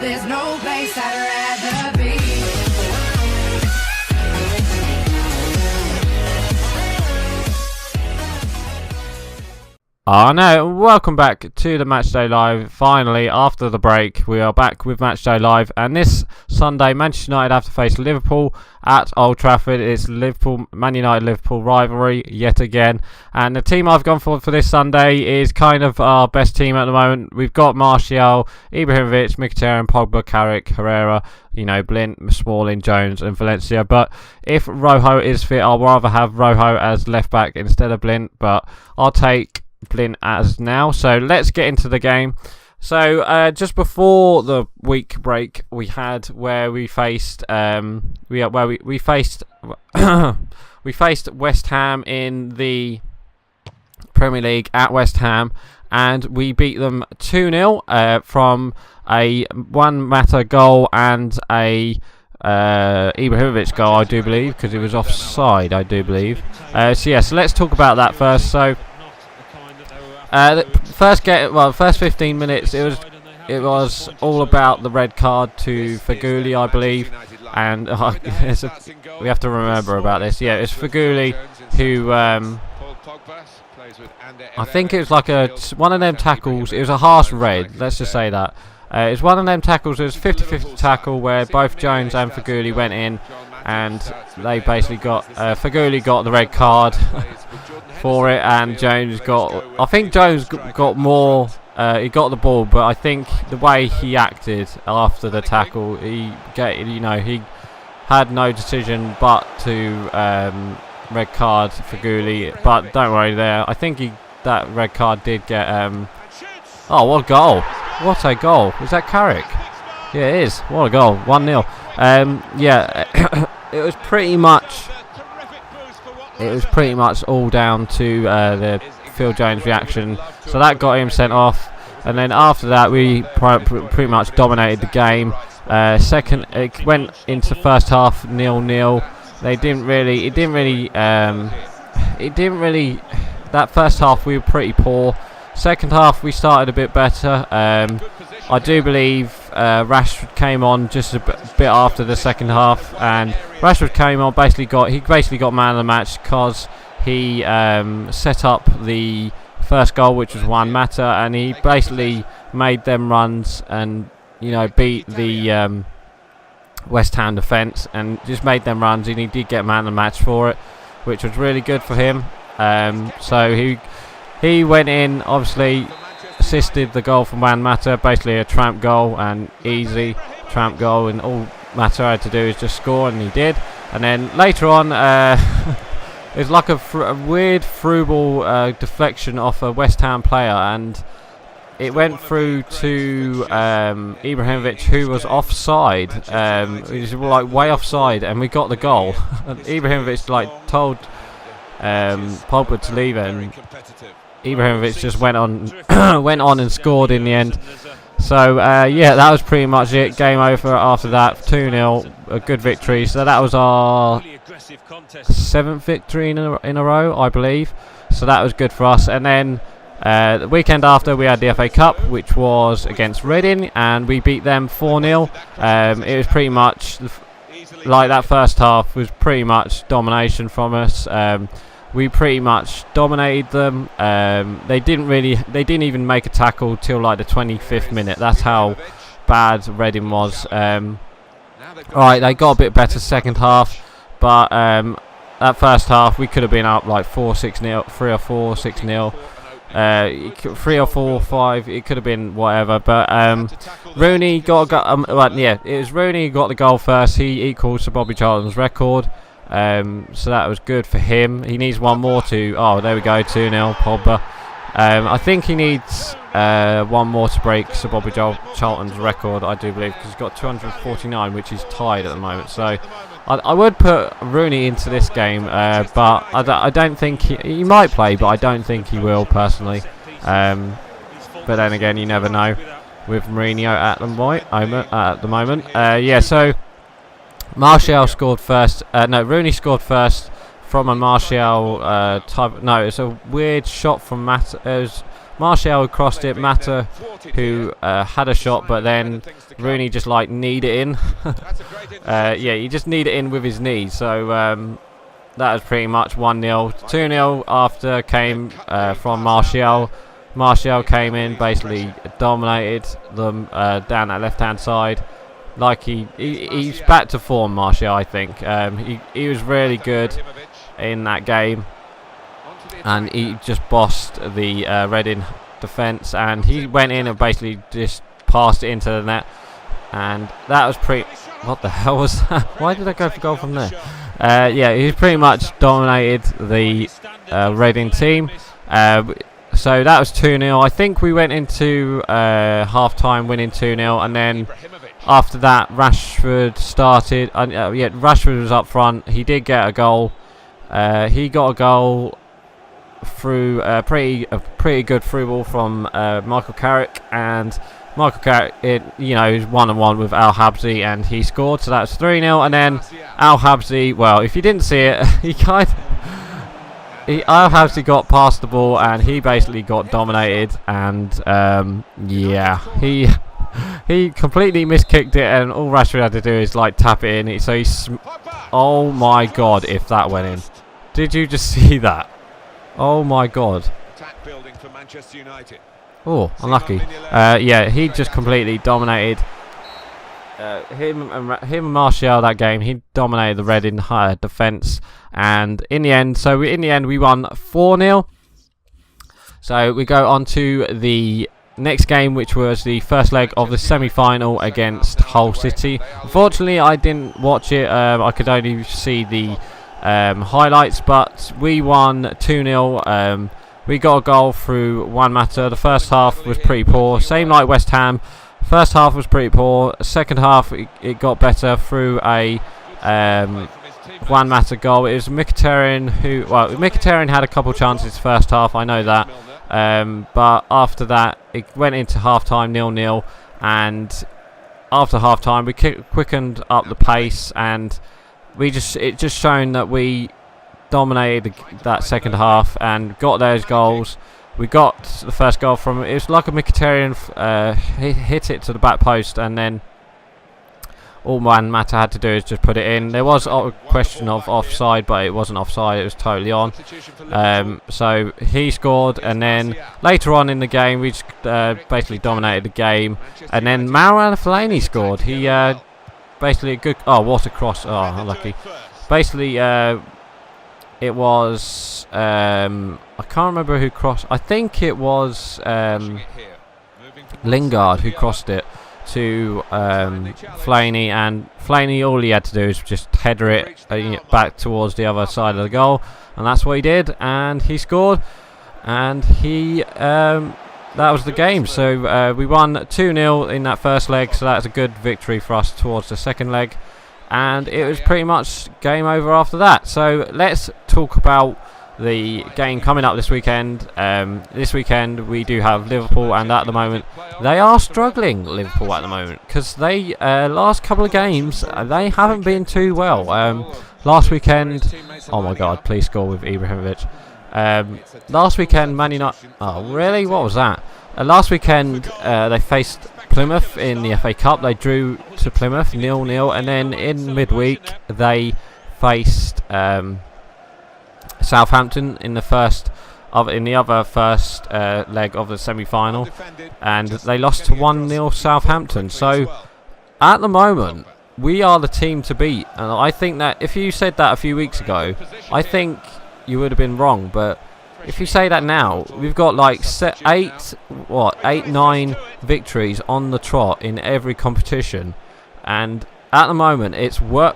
There's no place I'd rather be. No, welcome back to the Matchday Live. Finally, after the break, we are back with Matchday Live, and this Sunday, Manchester United have to face Liverpool at Old Trafford. It's Man United-Liverpool rivalry yet again, and the team I've gone for this Sunday is kind of our best team at the moment. We've got Martial, Ibrahimovic, Mkhitaryan, Pogba, Carrick, Herrera, Blint, Smalling, Jones and Valencia. But if Rojo is fit, I'll rather have Rojo as left back instead of Blint, but I'll take Blint as now. So let's get into the game. So just before the week break we had, where we faced we faced we faced West Ham in the Premier League at West Ham, and we beat them 2-0 from a one-matter goal and a Ibrahimovic goal, I do believe, because it was offside, I do believe. So let's talk about that first. So the first 15 minutes, it was all about the red card to Feghouli, I believe, and we have to remember about this. Yeah, it's Feghouli who I think it was like one of them tackles. It was a harsh red. Let's just say that. It's one of them tackles. It was 50-50 tackle where both Jones and Feghouli went in, and they basically Feghouli got the red card for it, and Jones got more. He got the ball, but I think the way he acted after the tackle, he had no decision but to red card Feghouli. But don't worry there. I think that red card did get. Oh, what a goal! What a goal! Is that Carrick? Yeah, it is. What a goal! 1-0. It was pretty much. It was pretty much all down to the Phil Jones reaction. So that got him sent off, and then after that we pretty much dominated the game. It went into first half 0-0. That first half we were pretty poor. Second half we started a bit better. I do believe Rashford came on just a bit after the second half, and Rashford came on, basically got man of the match because he set up the first goal, which was Juan Mata, and he basically made them runs and beat the West Ham defence and just made them runs, and he did get man of the match for it, which was really good for him. So he went in, obviously assisted the goal from Juan Mata, basically a tramp goal, and easy tramp goal, and all Mata had to do is just score, and he did. And then later on, it was like a weird through ball deflection off a West Ham player, and it went through to Ibrahimovic, who was offside. He was like way offside, and we got the goal. And Ibrahimovic told Pogba to leave it, and Ibrahimovic just went on and scored in the end. So that was pretty much it. Game over after that. 2-0, a good victory. So that was our 7th victory in a row, I believe. So that was good for us. And then the weekend after, we had the FA Cup, which was against Reading, and we beat them 4-0. It was pretty much like that first half was pretty much domination from us. We pretty much dominated them. They didn't even make a tackle till like the 25th minute. That's how bad Reading was. Alright, they got a bit better second half, but that first half we could have been up like 4-6-0, 3 or 4, 6-0. 3 or 4, 5. It could have been whatever, but Rooney it was Rooney who got the goal first. He equals Sir Bobby Charlton's record. So that was good for him. He needs one more to. Oh, there we go, 2-0, Pogba. I think he needs one more to break Sir Bobby Charlton's record, I do believe, because he's got 249, which is tied at the moment. So I would put Rooney into this game, but I don't think he might play, but I don't think he will personally. But then again, you never know with Mourinho at the moment. So Martial scored first. Rooney scored first from a Martial type. No, it's a weird shot from Martial crossed it, Mata who had a shot, but then Rooney just like kneed it in. Yeah, he just kneed it in with his knee. So that was pretty much 1-0. 2-0 after came from Martial. Martial came in, basically dominated them down that left-hand side. Like he's back to form, Martial. I think he was really good in that game, and he just bossed the Reading defence, and he went in and basically just passed it into the net, and that was pretty. What the hell was that? Why did I go for goal from there? Yeah, he pretty much dominated the Reading team. So that was 2-0. I think we went into half-time winning 2-0, and then after that Rashford started. Yeah, Rashford was up front. He did get a goal. He got a goal through a pretty good through ball from Michael Carrick, and Michael Carrick, you know, is 1-on-1 with Al Habsi, and he scored. So that's 3-0. And then Al Habsi, well, if you didn't see it, Al Habsi got past the ball, and he basically got dominated, and yeah, he completely miskicked it, and all Rashford had to do is like tap it in. So oh my god, if that went in! Did you just see that? Oh my god! Oh, unlucky. Yeah, he just completely dominated. Him and Martial that game. He dominated the Reading defence, and in the end, we won 4-0. So we go on to the next game, which was the first leg of the semi-final against Hull City. Unfortunately, I didn't watch it. I could only see the highlights, but we won 2-0. We got a goal through Juan Mata. The first half was pretty poor, same like West Ham. First half was pretty poor. Second half it got better through a Juan Mata goal. It was Mkhitaryan who, well, Mkhitaryan had a couple chances first half, I know that. But after that it went into half time 0-0, and after half time we quickened up the pace, and it just shown that we dominated that second half and got those goals. We got the first goal from it was like a Mkhitaryan hit it to the back post, and then all Juan Mata had to do is just put it in. There was a question of offside, but it wasn't offside, it was totally on. So he scored, and then later on in the game we just basically dominated the game, and then Marouane Fellaini scored. He basically a good, oh, what a cross, oh, unlucky. Basically it was I can't remember who crossed. I think it was Lingard who crossed it to Fellaini, and Fellaini, all he had to do is just header it back towards the other side of the goal, and that's what he did, and he scored, and that was the game. So we won 2-0 in that first leg, so that's a good victory for us towards the second leg, and it was pretty much game over after that. So let's talk about the game coming up this weekend. This weekend we do have Liverpool, and at the moment they are struggling, Liverpool at the moment, because they last couple of games they haven't been too well. Last weekend, oh my god, please score with Ibrahimovic. Last weekend Man United, oh really, what was that? Last weekend they faced Plymouth in the FA Cup. They drew to Plymouth 0-0, and then in midweek they faced Southampton in the other first leg of the semi-final, and they lost to 1-0 Southampton. So at the moment we are the team to beat, and I think that if you said that a few weeks ago, I think you would have been wrong. But if you say that now, we've got like 8-9 victories on the trot in every competition, and at the moment it's I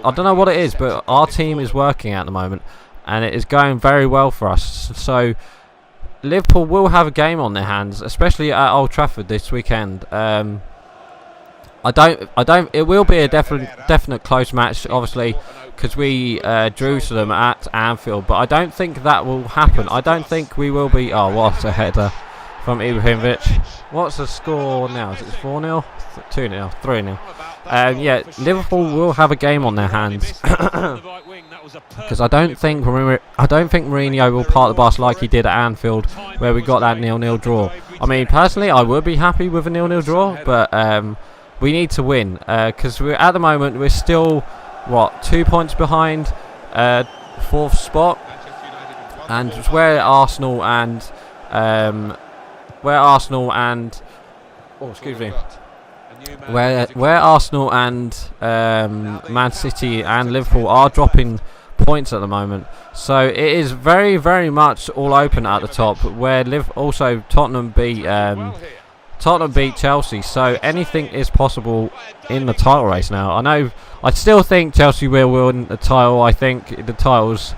don't know what it is, but our team is working at the moment, and it is going very well for us. So Liverpool will have a game on their hands, especially at Old Trafford this weekend. It will be a definite close match, obviously, because we drew to them at Anfield, but I don't think that will happen. I don't think we will be. Oh, what a header from Ibrahimovic. What's the score now? Is it 4-0? 2-0? 3-0? Yeah, Liverpool will have a game on their hands. because I don't think Mourinho will park the bus like he did at Anfield, where we got that 0-0 draw. I mean, personally, I would be happy with a 0-0 draw, but we need to win, because at the moment we're still 2 points behind 4th spot, and where Arsenal and where Arsenal and Man City and Liverpool are dropping points at the moment, so it is very, very much all open at the top. Where also Tottenham beat Chelsea, so anything is possible in the title race now. I still think Chelsea will win the title. I think the title's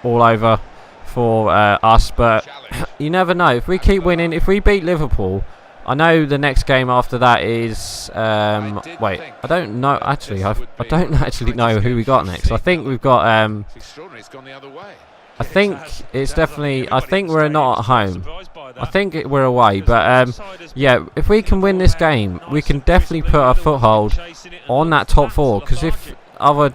all over for us, but you never know. If we keep winning, if we beat Liverpool, I know the next game after that is I don't know actually. I don't actually know who we got next. I think we've got I think it's definitely, I think we're not at home. I think we're away, but yeah, if we can win this game, we can definitely put a foothold on that top 4, because if other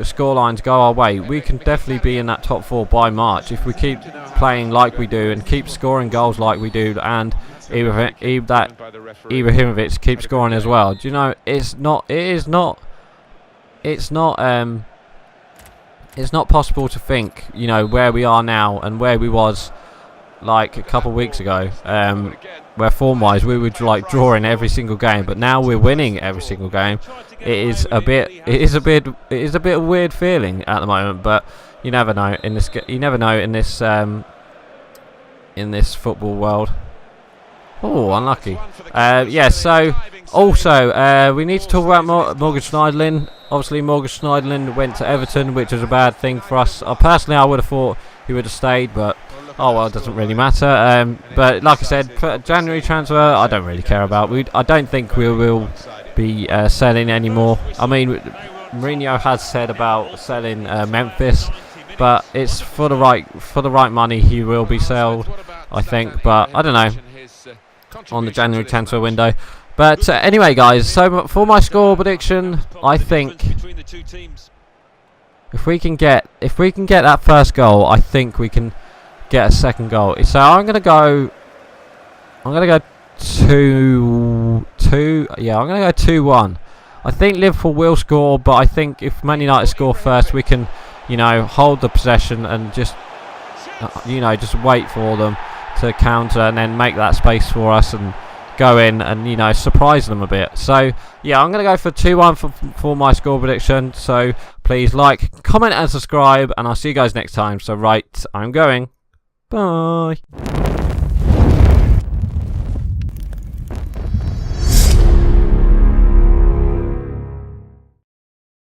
score lines go our way, we can definitely be in that top 4 by March if we keep playing like we do and keep scoring goals like we do, and Ibrahimovic keeps scoring as well. Do you know, it's not possible to think, where we are now and where we was like a couple of weeks ago, where form-wise we were like drawing every single game, but now we're winning every single game. It is a bit of a weird feeling at the moment, but you never know in this. In this football world. Oh, unlucky. Yeah. So also we need to talk about Morgan Schneiderlin. Obviously, Morgan Schneiderlin went to Everton, which was a bad thing for us. Personally, I would have thought he would have stayed, but oh well, it doesn't really matter. But like I said, for January transfer, I don't really care about. I don't think we will be selling anymore. I mean, Mourinho has said about selling Memphis, but it's for the right money he will be sold, I think. But I don't know on the January transfer window. But anyway, guys, so for my score prediction, I think if we can get that first goal, I think we can get a second goal. So I'm gonna go 2-2. Yeah, I'm gonna go 2-1. I think Liverpool will score, but I think if Man United score first, we can, hold the possession and just, just wait for them to counter and then make that space for us and go in and, surprise them a bit. So, yeah, I'm going to go for 2-1 for my score prediction. So, please like, comment and subscribe, and I'll see you guys next time. So, right, I'm going. Bye.